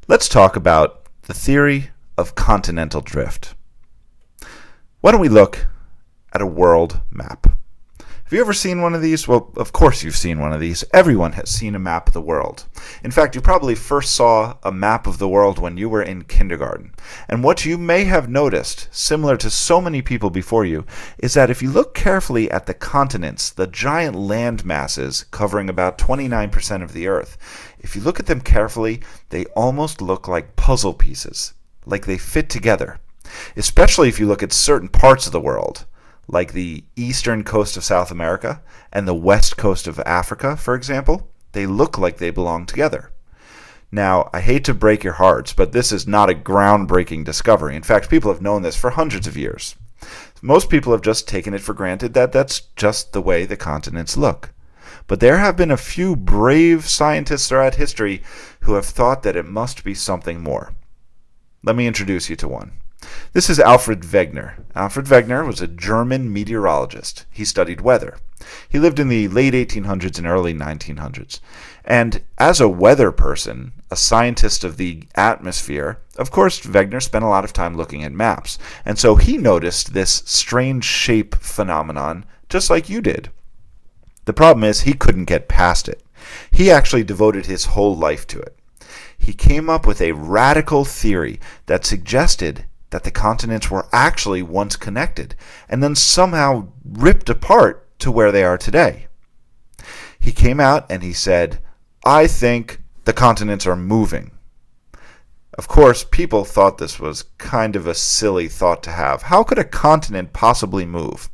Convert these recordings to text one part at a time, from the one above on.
Let's talk about the theory of continental drift. Why don't we look at a world map? Have you ever seen one of these? Well, of course you've seen one of these. Everyone has seen a map of the world. In fact, you probably first saw a map of the world when you were in kindergarten. And what you may have noticed, similar to so many people before you, is that if you look carefully at the continents, the giant land masses covering about 29% of the Earth, if you look at them carefully, they almost look like puzzle pieces, like they fit together. Especially if you look at certain parts of the world, like the eastern coast of South America and the west coast of Africa, for example. They look like they belong together. Now, I hate to break your hearts, but this is not a groundbreaking discovery. In fact, people have known this for hundreds of years. Most people have just taken it for granted that that's just the way the continents look. But there have been a few brave scientists throughout history who have thought that it must be something more. Let me introduce you to one. This is Alfred Wegener. Alfred Wegener was a German meteorologist. He studied weather. He lived in the late 1800s and early 1900s. And as a weather person, a scientist of the atmosphere, of course, Wegener spent a lot of time looking at maps. And so he noticed this strange shape phenomenon just like you did. The problem is he couldn't get past it. He actually devoted his whole life to it. He came up with a radical theory that suggested that the continents were actually once connected and then somehow ripped apart to where they are today. He came out and he said, "I think the continents are moving." Of course, people thought this was kind of a silly thought to have. How could a continent possibly move?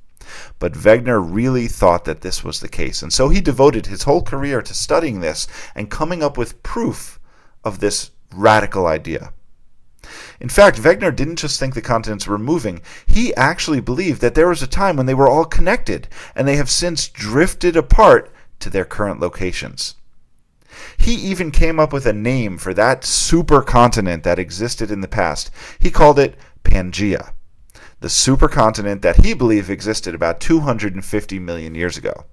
But Wegener really thought that this was the case, and so he devoted his whole career to studying this and coming up with proof of this radical idea. In fact, Wegener didn't just think the continents were moving. He actually believed that there was a time when they were all connected, and they have since drifted apart to their current locations. He even came up with a name for that supercontinent that existed in the past. He called it Pangaea, the supercontinent that he believed existed about 250 million years ago.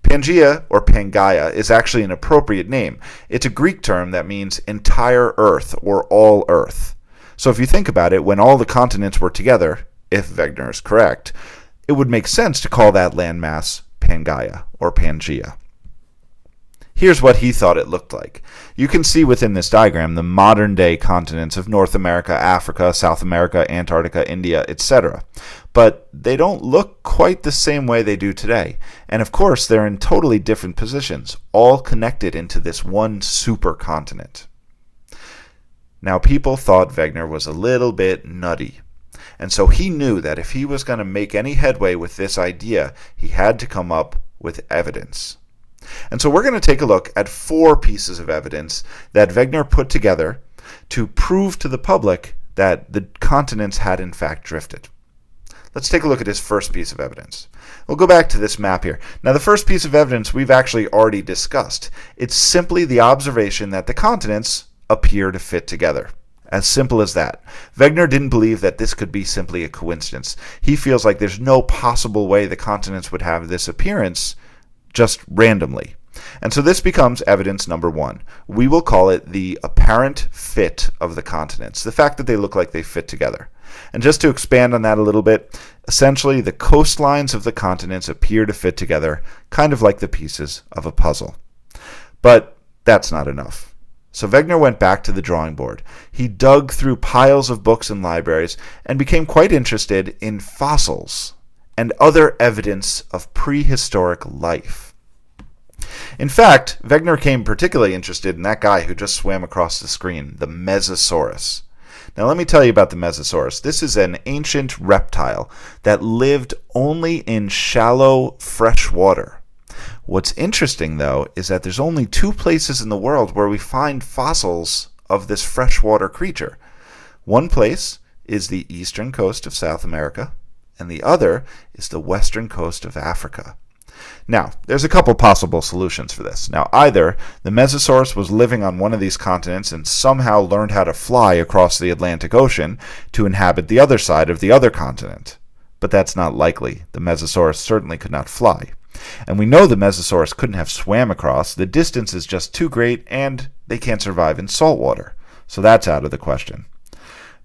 Pangaea, or Pangaea, is actually an appropriate name. It's a Greek term that means entire Earth or all Earth. So if you think about it, when all the continents were together, if Wegener is correct, it would make sense to call that landmass Pangaea or Pangaea. Here's what he thought it looked like. You can see within this diagram the modern-day continents of North America, Africa, South America, Antarctica, India, etc. But they don't look quite the same way they do today. And of course, they're in totally different positions, all connected into this one supercontinent. Now, people thought Wegener was a little bit nutty. And so he knew that if he was going to make any headway with this idea, he had to come up with evidence. And so we're going to take a look at 4 pieces of evidence that Wegener put together to prove to the public that the continents had in fact drifted. Let's take a look at his first piece of evidence. We'll go back to this map here. Now, the first piece of evidence we've actually already discussed. It's simply the observation that the continents appear to fit together. As simple as that. Wegener didn't believe that this could be simply a coincidence. He feels like there's no possible way the continents would have this appearance just randomly. And so this becomes evidence number 1. We will call it the apparent fit of the continents, the fact that they look like they fit together. And just to expand on that a little bit, essentially the coastlines of the continents appear to fit together, kind of like the pieces of a puzzle. But that's not enough. So Wegener went back to the drawing board. He dug through piles of books and libraries and became quite interested in fossils and other evidence of prehistoric life. In fact, Wegener became particularly interested in that guy who just swam across the screen, the Mesosaurus. Now let me tell you about the Mesosaurus. This is an ancient reptile that lived only in shallow fresh water. What's interesting, though, is that there's only 2 places in the world where we find fossils of this freshwater creature. One place is the eastern coast of South America, and the other is the western coast of Africa. Now, there's a couple possible solutions for this. Now, either the Mesosaurus was living on one of these continents and somehow learned how to fly across the Atlantic Ocean to inhabit the other side of the other continent. But that's not likely. The Mesosaurus certainly could not fly. And we know the Mesosaurus couldn't have swam across. The distance is just too great, and they can't survive in salt water. So that's out of the question.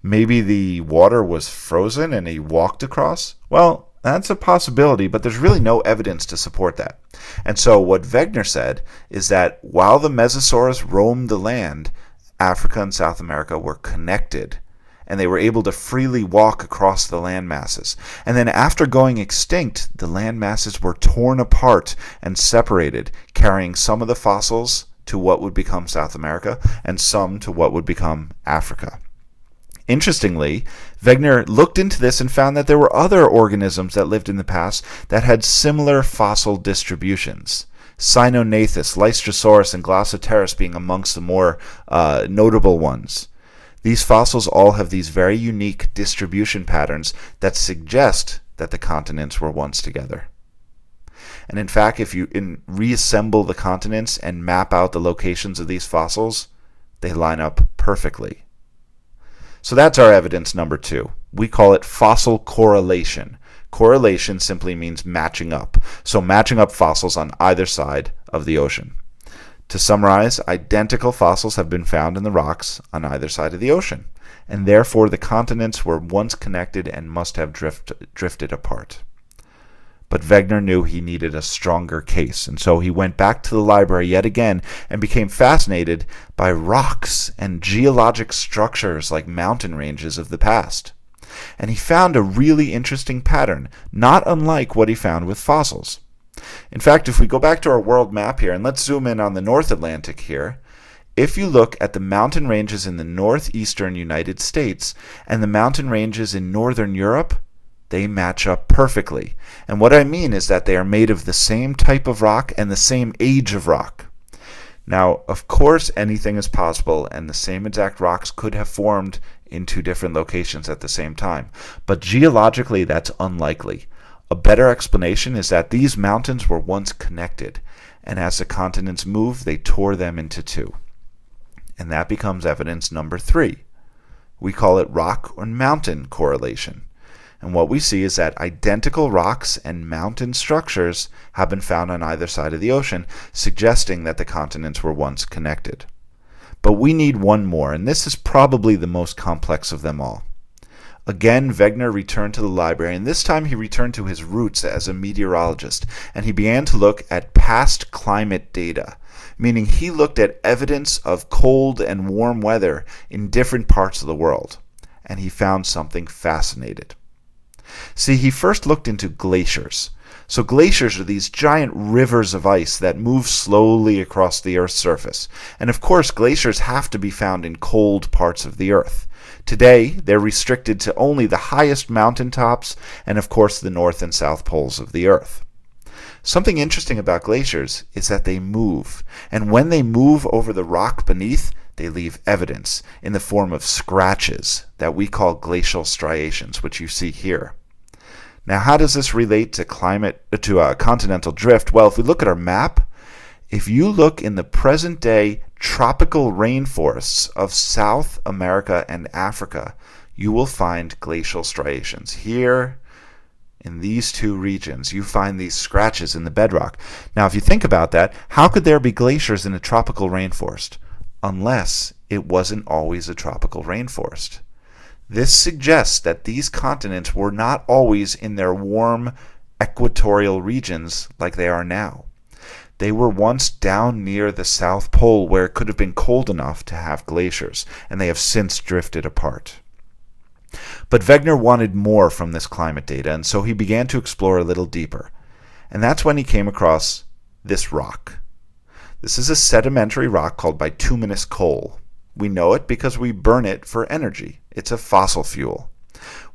Maybe the water was frozen and he walked across? Well, that's a possibility, but there's really no evidence to support that. And so what Wegener said is that while the Mesosaurus roamed the land, Africa and South America were connected, and they were able to freely walk across the land masses. And then after going extinct, the land masses were torn apart and separated, carrying some of the fossils to what would become South America and some to what would become Africa. Interestingly, Wegener looked into this and found that there were other organisms that lived in the past that had similar fossil distributions. Cynonathus, Lystrosaurus, and Glossoteris being amongst the more notable ones. These fossils all have these very unique distribution patterns that suggest that the continents were once together. And in fact, if you reassemble the continents and map out the locations of these fossils, they line up perfectly. So that's our evidence number 2. We call it fossil correlation. Correlation simply means matching up. So matching up fossils on either side of the ocean. To summarize, identical fossils have been found in the rocks on either side of the ocean, and therefore the continents were once connected and must have drifted apart. But Wegener knew he needed a stronger case, and so he went back to the library yet again and became fascinated by rocks and geologic structures like mountain ranges of the past. And he found a really interesting pattern, not unlike what he found with fossils. In fact, if we go back to our world map here, and let's zoom in on the North Atlantic here, if you look at the mountain ranges in the northeastern United States and the mountain ranges in northern Europe, they match up perfectly. And what I mean is that they are made of the same type of rock and the same age of rock. Now, of course, anything is possible, and the same exact rocks could have formed in 2 different locations at the same time. But geologically, that's unlikely. A better explanation is that these mountains were once connected, and as the continents moved, they tore them into 2. And that becomes evidence number 3. We call it rock or mountain correlation. And what we see is that identical rocks and mountain structures have been found on either side of the ocean, suggesting that the continents were once connected. But we need one more, and this is probably the most complex of them all. Again, Wegener returned to the library, and this time he returned to his roots as a meteorologist, and he began to look at past climate data, meaning he looked at evidence of cold and warm weather in different parts of the world, and he found something fascinating. See, he first looked into glaciers. So glaciers are these giant rivers of ice that move slowly across the Earth's surface. And of course, glaciers have to be found in cold parts of the Earth. Today, they're restricted to only the highest mountaintops and of course the north and south poles of the Earth. Something interesting about glaciers is that they move. And when they move over the rock beneath, they leave evidence in the form of scratches that we call glacial striations, which you see here. Now, how does this relate to continental drift? Well, if we look at our map, if you look in the present-day tropical rainforests of South America and Africa, you will find glacial striations. Here, in these 2 regions, you find these scratches in the bedrock. Now, if you think about that, how could there be glaciers in a tropical rainforest? Unless it wasn't always a tropical rainforest. This suggests that these continents were not always in their warm equatorial regions like they are now. They were once down near the South Pole where it could have been cold enough to have glaciers, and they have since drifted apart. But Wegener wanted more from this climate data, and so he began to explore a little deeper. And that's when he came across this rock. This is a sedimentary rock called bituminous coal. We know it because we burn it for energy. It's a fossil fuel.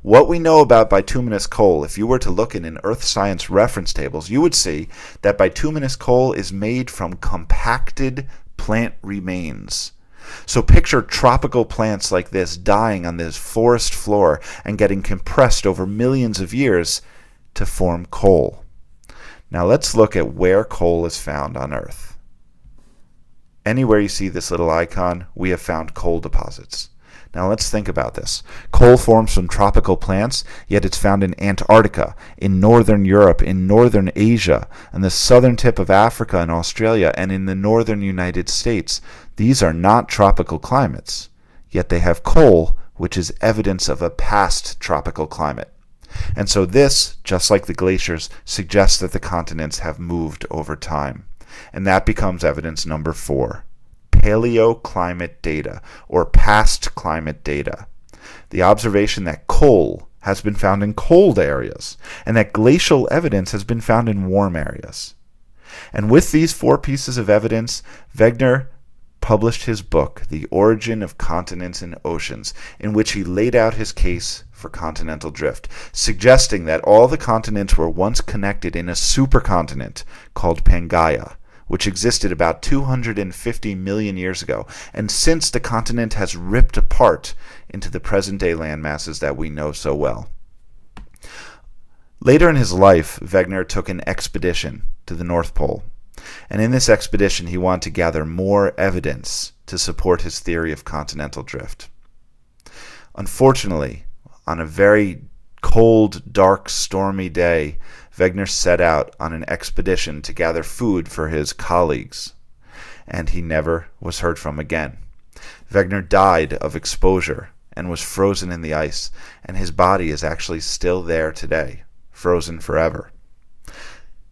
What we know about bituminous coal, if you were to look in earth science reference tables, you would see that bituminous coal is made from compacted plant remains. So picture tropical plants like this dying on this forest floor and getting compressed over millions of years to form coal. Now let's look at where coal is found on Earth. Anywhere you see this little icon, we have found coal deposits. Now let's think about this. Coal forms from tropical plants, yet it's found in Antarctica, in northern Europe, in northern Asia, and the southern tip of Africa and Australia, and in the northern United States. These are not tropical climates. yet they have coal, which is evidence of a past tropical climate. And so this, just like the glaciers, suggests that the continents have moved over time. And that becomes evidence number 4, paleoclimate data, or past climate data. The observation that coal has been found in cold areas, and that glacial evidence has been found in warm areas. And with these 4 pieces of evidence, Wegener published his book, The Origin of Continents and Oceans, in which he laid out his case for continental drift, suggesting that all the continents were once connected in a supercontinent called Pangaea, which existed about 250 million years ago, and since the continent has ripped apart into the present-day landmasses that we know so well. Later in his life, Wegener took an expedition to the North Pole. And in this expedition, he wanted to gather more evidence to support his theory of continental drift. Unfortunately, on a very cold, dark, stormy day, Wegener set out on an expedition to gather food for his colleagues, and he never was heard from again. Wegener died of exposure and was frozen in the ice, and his body is actually still there today, frozen forever.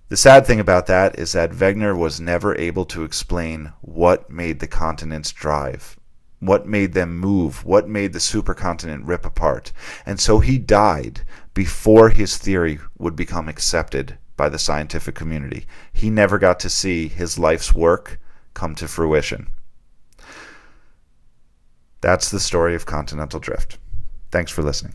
The sad thing about that is that Wegener was never able to explain what made the continents drive, what made them move, what made the supercontinent rip apart. And so he died before his theory would become accepted by the scientific community. He never got to see his life's work come to fruition. That's the story of continental drift. Thanks for listening.